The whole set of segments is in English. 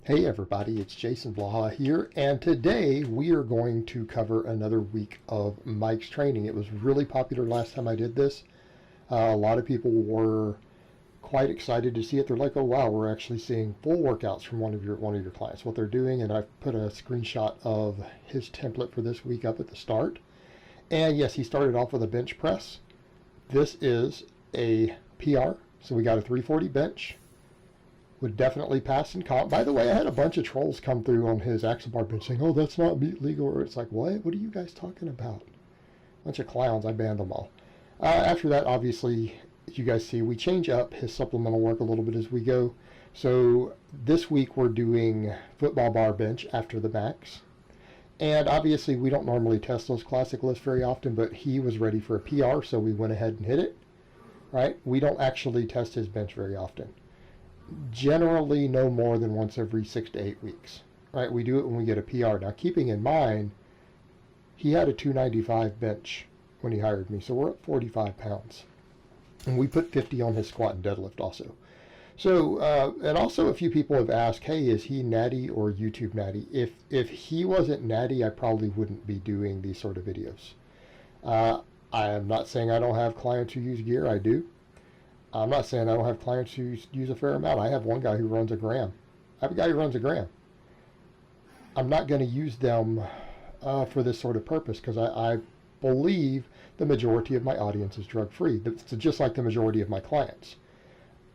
Hey everybody, it's Jason Blaha here, and today we are going to cover another week of Mike's training. It was really popular last time I did this. A lot of people were quite excited to see it. They're like, "Oh wow, we're actually seeing full workouts from one of your clients, what they're doing." And I've put a screenshot of his template for this week up at the start. And yes, he started off with a bench press. This is a PR, so we got a 340 bench. Would definitely pass in comp. By the way, I had a bunch of trolls come through on his axle bar bench saying, "Oh, that's not meat legal." Or it's like, what? What are you guys talking about? Bunch of clowns. I banned them all. After that, obviously, as you guys see, we change up his supplemental work a little bit as we go. So this week we're doing football bar bench after the max. And obviously we don't normally test those classic lifts very often, but he was ready for a PR, so we went ahead and hit it. Right? We don't actually test his bench very often. Generally no more than once every 6 to 8 weeks. Right? We do it when we get a PR. Now, keeping in mind, he had a 295 bench when he hired me, so we're at 45 pounds. And we put 50 on his squat and deadlift also. So, and also a few people have asked, hey, is he natty or YouTube natty? If he wasn't natty, I probably wouldn't be doing these sort of videos. I am not saying I don't have clients who use gear. I do. I'm not saying I don't have clients who use a fair amount. I have one guy who runs a gram. I have a guy who runs a gram. I'm not going to use them for this sort of purpose because I believe the majority of my audience is drug-free. It's just like the majority of my clients.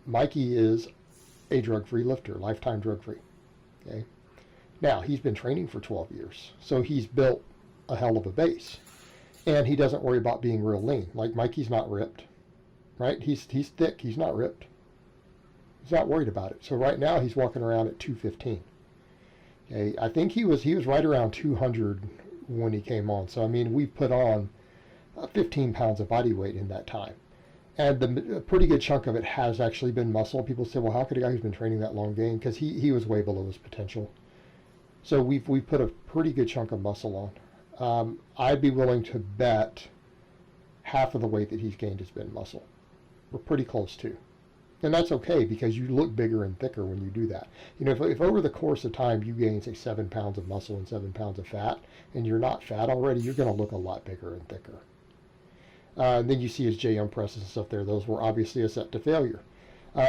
Mikey is a drug-free lifter, lifetime drug-free. Okay. Now, he's been training for 12 years, so he's built a hell of a base. And he doesn't worry about being real lean. Like, Mikey's not ripped. Right? He's thick. He's not ripped. He's not worried about it. So right now he's walking around at 215. Okay, I think he was right around 200 when he came on. So I mean, we put on 15 pounds of body weight in that time, and a pretty good chunk of it has actually been muscle. People say, well, how could a guy who's been training that long gain? Because he was way below his potential. So we've put a pretty good chunk of muscle on. I'd be willing to bet half of the weight that he's gained has been muscle. We're pretty close to. And that's okay because you look bigger and thicker when you do that. You know, if over the course of time you gain, say, 7 pounds of muscle and 7 pounds of fat, and you're not fat already, you're going to look a lot bigger and thicker. And then you see his JM presses and stuff there. Those were obviously a set to failure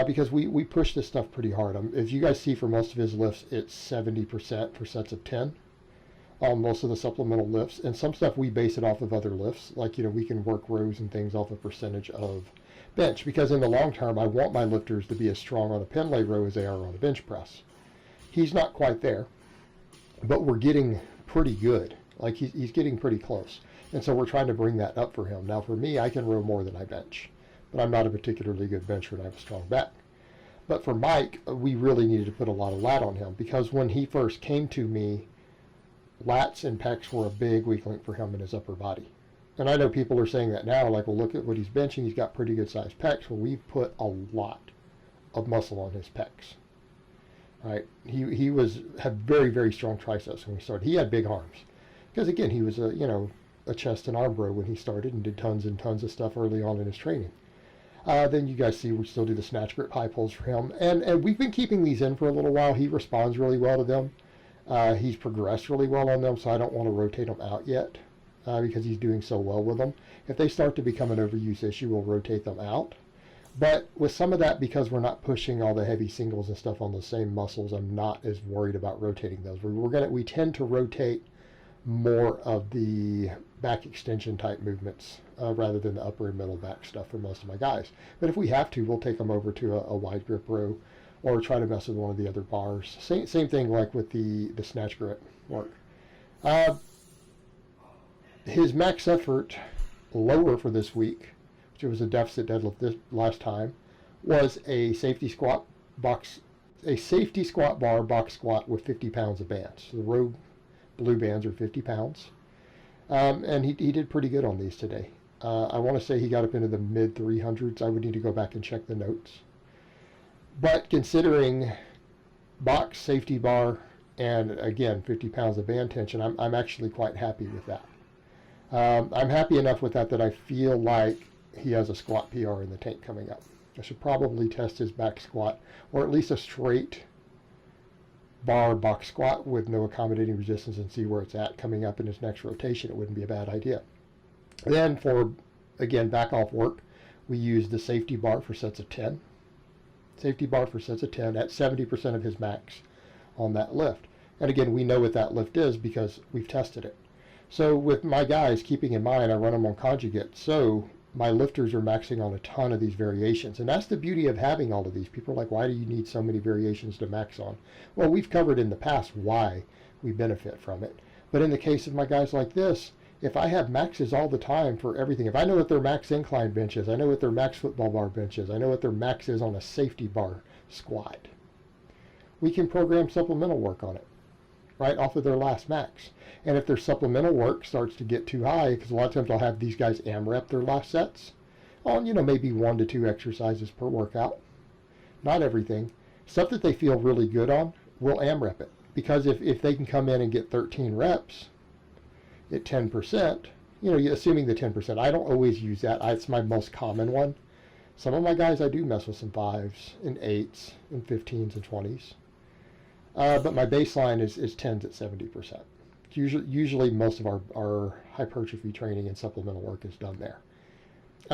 because we push this stuff pretty hard. As you guys see for most of his lifts, it's 70% for sets of 10 on most of the supplemental lifts. And some stuff we base it off of other lifts. Like, you know, we can work rows and things off a percentage of bench, because in the long term I want my lifters to be as strong on a pen lay row as they are on a bench press. He's not quite there, but we're getting pretty good. Like, he's getting pretty close, and so we're trying to bring that up for him. Now for me, I can row more than I bench, but I'm not a particularly good bencher and I have a strong back. But for Mike, we really needed to put a lot of lat on him, because when he first came to me, lats and pecs were a big weak link for him in his upper body. And I know people are saying that now, like, well, look at what he's benching. He's got pretty good sized pecs. Well, we've put a lot of muscle on his pecs. Right? He had very, very strong triceps when we started. He had big arms because, again, he was a chest and arm bro when he started and did tons and tons of stuff early on in his training. Then you guys see we still do the snatch grip high pulls for him, and we've been keeping these in for a little while. He responds really well to them. He's progressed really well on them, so I don't want to rotate them out yet. Because he's doing so well with them. If they start to become an overuse issue, we'll rotate them out. But with some of that, because we're not pushing all the heavy singles and stuff on the same muscles, I'm not as worried about rotating those. We tend to rotate more of the back extension type movements rather than the upper and middle back stuff for most of my guys. But if we have to, we'll take them over to a wide grip row or try to mess with one of the other bars. Same thing like with the snatch grip work. His max effort lower for this week, which was a deficit deadlift this last time, was a safety squat bar box squat with 50 pounds of bands. So the row blue bands are 50 pounds. And he did pretty good on these today. I want to say he got up into the mid 300s. I would need to go back and check the notes. But considering box, safety bar, and again, 50 pounds of band tension, I'm actually quite happy with that. I'm happy enough with that I feel like he has a squat PR in the tank coming up. I should probably test his back squat, or at least a straight bar box squat with no accommodating resistance and see where it's at coming up in his next rotation, it wouldn't be a bad idea. Then for, again, back off work, we use the safety bar for sets of 10. Safety bar for sets of 10 at 70% of his max on that lift. And again, we know what that lift is because we've tested it. So with my guys, keeping in mind, I run them on Conjugate, so my lifters are maxing on a ton of these variations. And that's the beauty of having all of these. People are like, why do you need so many variations to max on? Well, we've covered in the past why we benefit from it. But in the case of my guys like this, if I have maxes all the time for everything, if I know what their max incline bench is, I know what their max football bar bench is, I know what their max is on a safety bar squat, we can program supplemental work on it, right, off of their last max. And if their supplemental work starts to get too high, because a lot of times I'll have these guys AMRAP their last sets on, maybe 1 to 2 exercises per workout. Not everything. Stuff that they feel really good on, we'll AMRAP it. Because if they can come in and get 13 reps at 10%, assuming the 10%, I don't always use that. It's my most common one. Some of my guys, I do mess with some 5s and 8s and 15s and 20s. But my baseline is 10s at 70%. Usually most of our hypertrophy training and supplemental work is done there.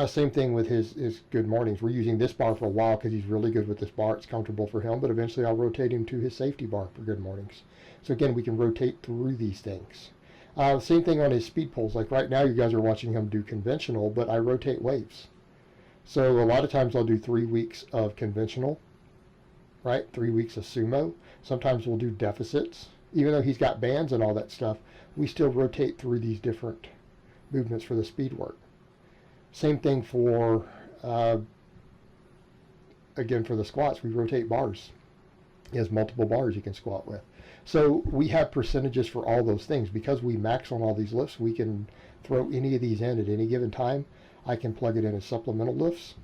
Same thing with his good mornings. We're using this bar for a while because he's really good with this bar. It's comfortable for him, but eventually I'll rotate him to his safety bar for good mornings. So again, we can rotate through these things. Same thing on his speed pulls. Like right now you guys are watching him do conventional, but I rotate waves. So a lot of times I'll do 3 weeks of conventional, right? 3 weeks of sumo. Sometimes we'll do deficits. Even though he's got bands and all that stuff, we still rotate through these different movements for the speed work. Same thing for, again, for the squats, we rotate bars. He has multiple bars you can squat with. So we have percentages for all those things. Because we max on all these lifts, we can throw any of these in at any given time. I can plug it in as supplemental lifts.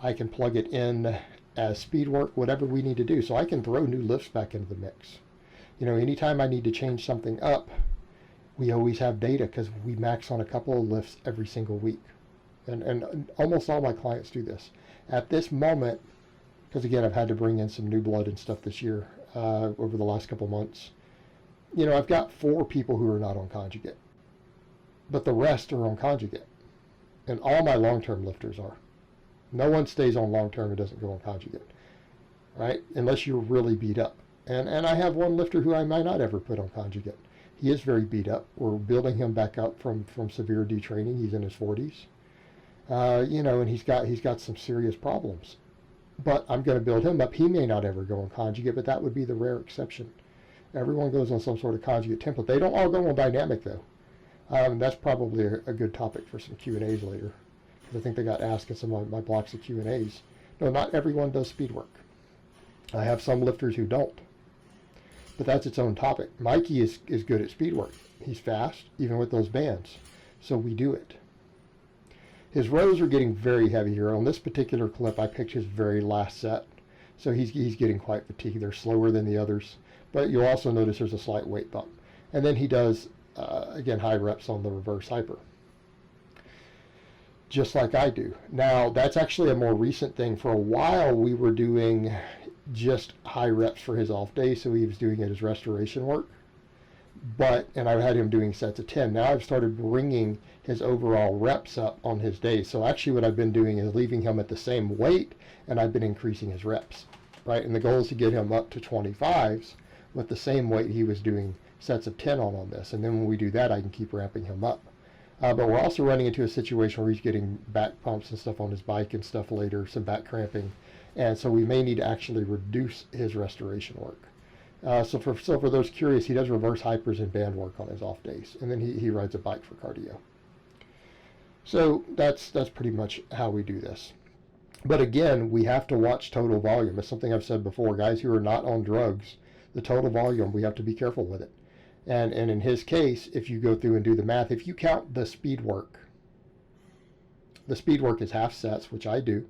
I can plug it in as speed work, whatever we need to do. So I can throw new lifts back into the mix. Anytime I need to change something up, we always have data because we max on a couple of lifts every single week. And almost all my clients do this. At this moment, because again, I've had to bring in some new blood and stuff this year over the last couple months. I've got 4 people who are not on Conjugate, but the rest are on Conjugate. And all my long-term lifters are. No one stays on long-term and doesn't go on Conjugate, right? Unless you're really beat up. And I have one lifter who I might not ever put on Conjugate. He is very beat up. We're building him back up from severe detraining. He's in his 40s. And he's got some serious problems. But I'm going to build him up. He may not ever go on Conjugate, but that would be the rare exception. Everyone goes on some sort of Conjugate template. They don't all go on dynamic, though. That's probably a good topic for some Q&As later. Because I think they got asked in some of my blocks of Q&As. No, not everyone does speed work. I have some lifters who don't. But that's its own topic. Mikey is good at speed work. He's fast, even with those bands. So we do it. His rows are getting very heavy here. On this particular clip, I picked his very last set. So he's getting quite fatigued. They're slower than the others. But you'll also notice there's a slight weight bump. And then he does, again, high reps on the reverse hyper. Just like I do. Now, that's actually a more recent thing. For a while, we were doing just high reps for his off day, so he was doing it as restoration work. And I had him doing sets of 10. Now I've started bringing his overall reps up on his days. So actually what I've been doing is leaving him at the same weight, and I've been increasing his reps, right? And the goal is to get him up to 25s with the same weight he was doing sets of 10 on this. And then when we do that, I can keep ramping him up. But we're also running into a situation where he's getting back pumps and stuff on his bike and stuff later, some back cramping. And so we may need to actually reduce his restoration work. So for those curious, he does reverse hypers and band work on his off days. And then he rides a bike for cardio. So that's pretty much how we do this. But again, we have to watch total volume. It's something I've said before. Guys who are not on drugs, the total volume, we have to be careful with it. And in his case, if you go through and do the math, if you count the speed work is half sets, which I do.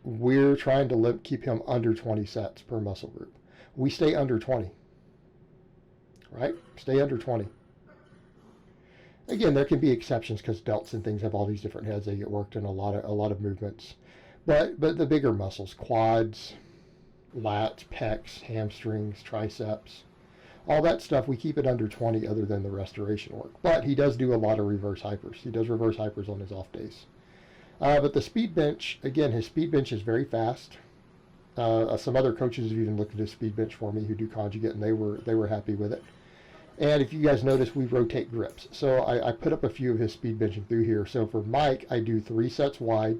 We're trying to keep him under 20 sets per muscle group. We stay under 20, right? Stay under 20. Again, there can be exceptions because delts and things have all these different heads. They get worked in a lot of movements. But the bigger muscles, quads, lats, pecs, hamstrings, triceps, all that stuff, we keep it under 20 other than the restoration work. But he does do a lot of reverse hypers. He does reverse hypers on his off days. But the speed bench, again, his speed bench is very fast. Some other coaches have even looked at his speed bench for me who do conjugate, and they were happy with it. And if you guys notice, we rotate grips. So I put up a few of his speed benching through here. So for Mike, I do 3 sets wide.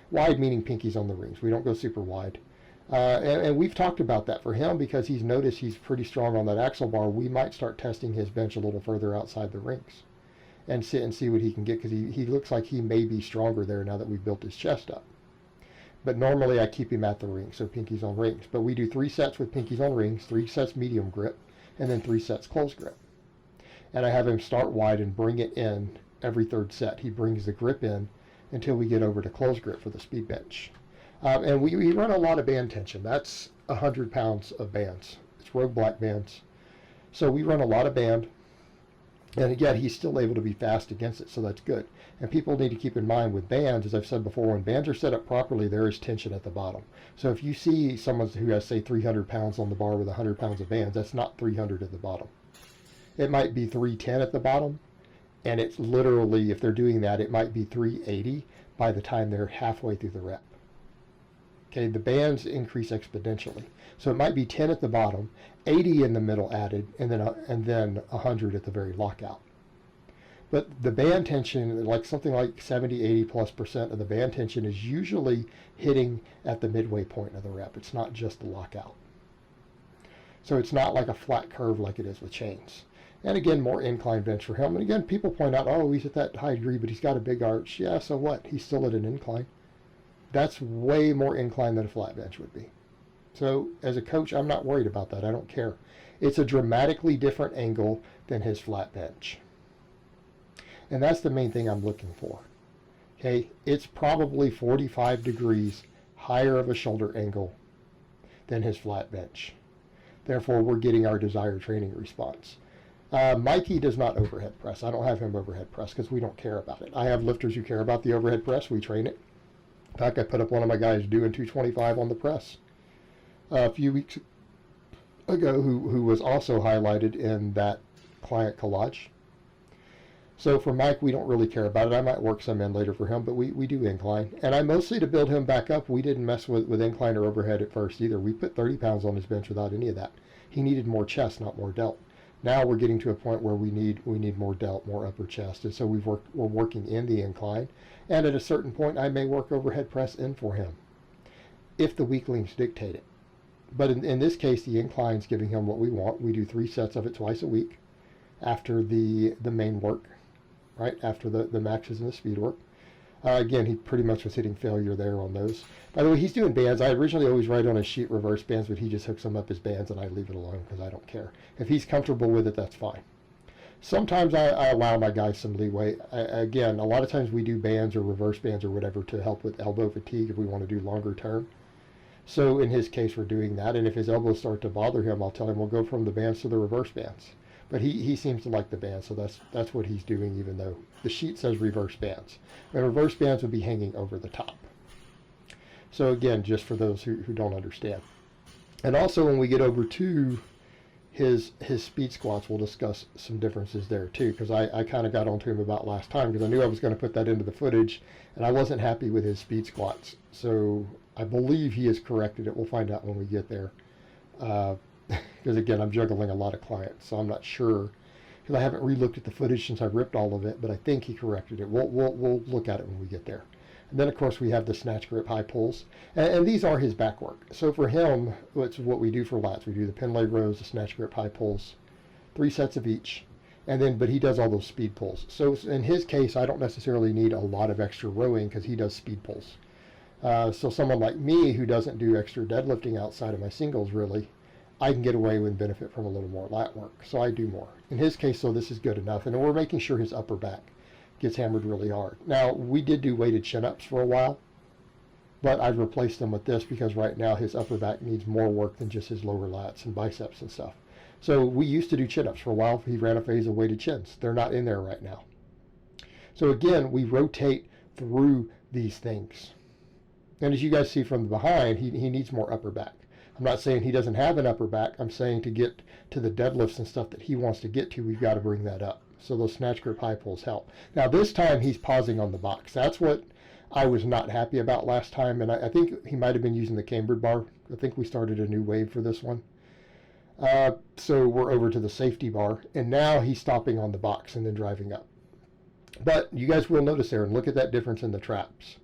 Wide meaning pinkies on the rings. We don't go super wide. And we've talked about that for him because he's noticed he's pretty strong on that axle bar. We might start testing his bench a little further outside the rings and sit and see what he can get, because he looks like he may be stronger there now that we've built his chest up. But normally I keep him at the ring, so pinkies on rings. But we do 3 sets with pinkies on rings, 3 sets medium grip, and then 3 sets close grip. And I have him start wide and bring it in every 3rd set. He brings the grip in until we get over to close grip for the speed bench. And we run a lot of band tension. That's 100 pounds of bands. It's Rogue Black bands. So we run a lot of band. And again, he's still able to be fast against it, so that's good. And people need to keep in mind with bands, as I've said before, when bands are set up properly, there is tension at the bottom. So if you see someone who has, say, 300 pounds on the bar with 100 pounds of bands, that's not 300 at the bottom. It might be 310 at the bottom, and it's literally, if they're doing that, it might be 380 by the time they're halfway through the rep. Okay, the bands increase exponentially. So it might be 10 at the bottom, 80 in the middle added, and then 100 at the very lockout. But the band tension, like something like 70, 80+% of the band tension is usually hitting at the midway point of the rep. It's not just the lockout. So it's not like a flat curve like it is with chains. And again, more incline bench for him. And again, people point out, oh, he's at that high degree, but he's got a big arch. Yeah, so what? He's still at an incline. That's way more incline than a flat bench would be. So as a coach, I'm not worried about that. I don't care. It's a dramatically different angle than his flat bench. And that's the main thing I'm looking for. Okay, it's probably 45 degrees higher of a shoulder angle than his flat bench. Therefore, we're getting our desired training response. Mikey does not overhead press. I don't have him overhead press because we don't care about it. I have lifters who care about the overhead press. We train it. In fact, I put up one of my guys doing 225 on the press a few weeks ago who was also highlighted in that client collage. So for Mike, we don't really care about it. I might work some in later for him, but we do incline. And I mostly, to build him back up, we didn't mess with incline or overhead at first either. We put 30 pounds on his bench without any of that. He needed more chest, not more delt. Now we're getting to a point where we need more delt, more upper chest. And so we're working in the incline. And at a certain point, I may work overhead press in for him if the weaklings dictate it. But in this case, the incline's giving him what we want. We do 3 sets of it twice a week after the main work, right? After the maxes and the speed work. Again, he pretty much was hitting failure there on those. By the way, he's doing bands. I originally always write on his sheet reverse bands, but he just hooks them up as bands and I leave it alone because I don't care. If he's comfortable with it, that's fine. Sometimes I allow my guys some leeway. Again, a lot of times we do bands or reverse bands or whatever to help with elbow fatigue if we want to do longer term. So in his case, we're doing that. And if his elbows start to bother him, I'll tell him we'll go from the bands to the reverse bands. But he seems to like the bands, so that's what he's doing, even though the sheet says reverse bands. And reverse bands would be hanging over the top. So again, just for those who don't understand. And also when we get over to his speed squats, we'll discuss some differences there too, because I kind of got onto him about last time because I knew I was going to put that into the footage, and I wasn't happy with his speed squats. So I believe he has corrected it. We'll find out when we get there. Because again, I'm juggling a lot of clients, so I'm not sure, because I haven't re-looked at the footage since I ripped all of it, but I think he corrected it. We'll look at it when we get there. And then of course we have the snatch grip high pulls, and these are his back work. So for him, it's what we do for lats. We do the pin leg rows, the snatch grip high pulls, 3 sets of each, and then but he does all those speed pulls. So in his case, I don't necessarily need a lot of extra rowing because he does speed pulls. So someone like me who doesn't do extra deadlifting outside of my singles really, I can get away with and benefit from a little more lat work. So I do more. In his case, so this is good enough. And we're making sure his upper back gets hammered really hard. Now, we did do weighted chin-ups for a while, but I've replaced them with this because right now his upper back needs more work than just his lower lats and biceps and stuff. So we used to do chin-ups for a while. He ran a phase of weighted chins. They're not in there right now. So again, we rotate through these things. And as you guys see from the behind, he needs more upper back. I'm not saying he doesn't have an upper back. I'm saying to get to the deadlifts and stuff that he wants to get to, we've got to bring that up. So those snatch grip high pulls help. Now this time he's pausing on the box. That's what I was not happy about last time. And I think he might have been using the cambered bar. I think we started a new wave for this one. So we're over to the safety bar. And now he's stopping on the box and then driving up. But you guys will notice there, and look at that difference in the traps.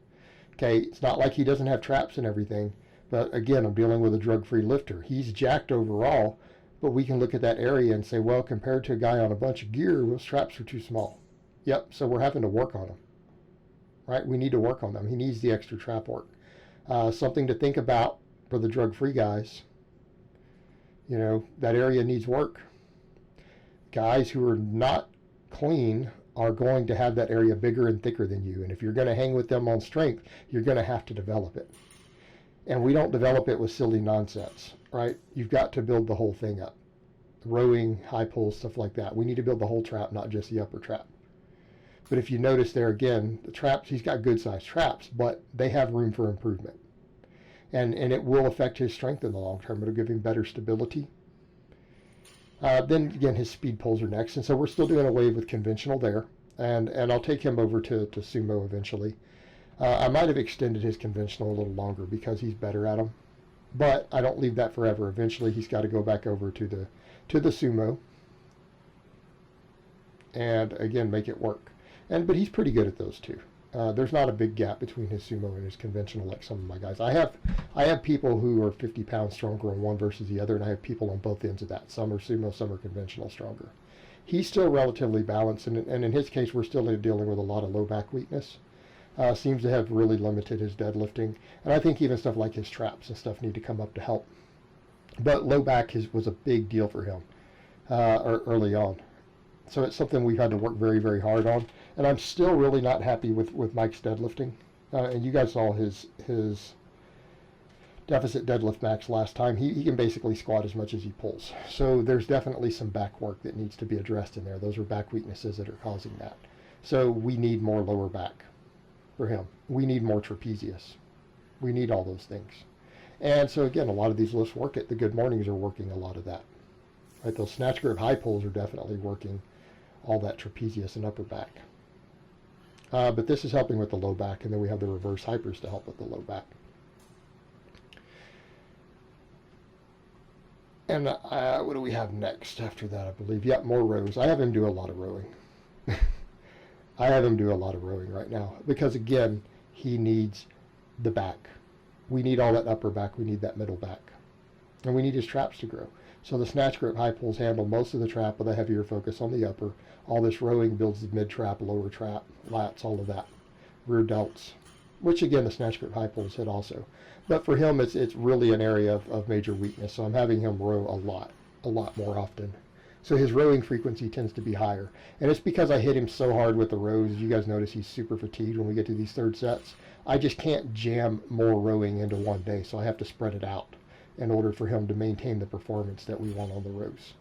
Okay, it's not like he doesn't have traps and everything. But again, I'm dealing with a drug-free lifter. He's jacked overall, but we can look at that area and say, well, compared to a guy on a bunch of gear, those traps are too small. Yep, so we're having to work on them, right? We need to work on them. He needs the extra trap work. Something to think about for the drug-free guys. You know, that area needs work. Guys who are not clean are going to have that area bigger and thicker than you. And if you're going to hang with them on strength, you're going to have to develop it. And we don't develop it with silly nonsense, right? You've got to build the whole thing up. Rowing, high pulls, stuff like that. We need to build the whole trap, not just the upper trap. But if you notice there again, the traps, he's got good sized traps, but they have room for improvement. And it will affect his strength in the long term. It'll give him better stability. Then again, his speed pulls are next. And so we're still doing a wave with conventional there. And I'll take him over to sumo eventually. I might have extended his conventional a little longer because he's better at them, but I don't leave that forever. Eventually, he's got to go back over to the sumo, and again make it work. But he's pretty good at those two. There's not a big gap between his sumo and his conventional like some of my guys. I have people who are 50 pounds stronger on one versus the other, and I have people on both ends of that. Some are sumo, some are conventional stronger. He's still relatively balanced, and in his case, we're still dealing with a lot of low back weakness. Seems to have really limited his deadlifting. And I think even stuff like his traps and stuff need to come up to help. But low back was a big deal for him early on. So it's something we've had to work very, very hard on. And I'm still really not happy with Mike's deadlifting. And you guys saw his deficit deadlift max last time. He can basically squat as much as he pulls. So there's definitely some back work that needs to be addressed in there. Those are back weaknesses that are causing that. So we need more lower back for him. We need more trapezius. We need all those things. And so again, a lot of these lifts work it. The good mornings are working a lot of that. Right? Those snatch grip high pulls are definitely working all that trapezius and upper back. But this is helping with the low back, and then we have the reverse hypers to help with the low back. And what do we have next after that, I believe? Yeah, more rows. I have him do a lot of rowing. I have him do a lot of rowing right now because, again, he needs the back. We need all that upper back. We need that middle back. And we need his traps to grow. So the snatch grip high pulls handle most of the trap with a heavier focus on the upper. All this rowing builds the mid trap, lower trap, lats, all of that. Rear delts, which, again, the snatch grip high pulls hit also. But for him, it's really an area of major weakness. So I'm having him row a lot more often. So his rowing frequency tends to be higher. And it's because I hit him so hard with the rows. As you guys notice, he's super fatigued when we get to these third sets. I just can't jam more rowing into one day, so I have to spread it out in order for him to maintain the performance that we want on the rows.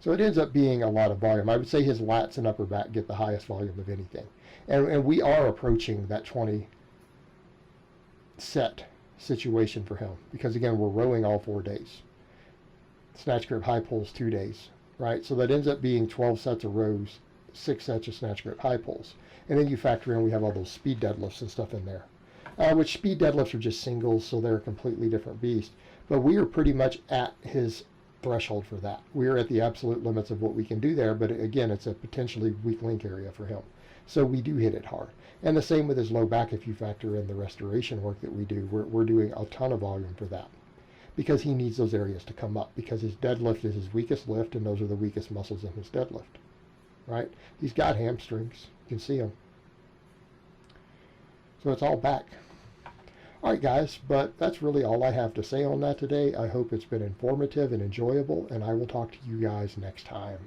So it ends up being a lot of volume. I would say his lats and upper back get the highest volume of anything. And we are approaching that 20 set situation for him because, again, we're rowing all 4 days. Snatch grip high pulls 2 days, right? So that ends up being 12 sets of rows, 6 sets of snatch grip high pulls. And then you factor in we have all those speed deadlifts and stuff in there, which speed deadlifts are just singles, so they're a completely different beast. But we are pretty much at his threshold for that. We are at the absolute limits of what we can do there, but again, it's a potentially weak link area for him. So we do hit it hard. And the same with his low back if you factor in the restoration work that we do. We're doing a ton of volume for that, because he needs those areas to come up, because his deadlift is his weakest lift, and those are the weakest muscles in his deadlift, right? He's got hamstrings. You can see them. So it's all back. All right, guys, but that's really all I have to say on that today. I hope it's been informative and enjoyable, and I will talk to you guys next time.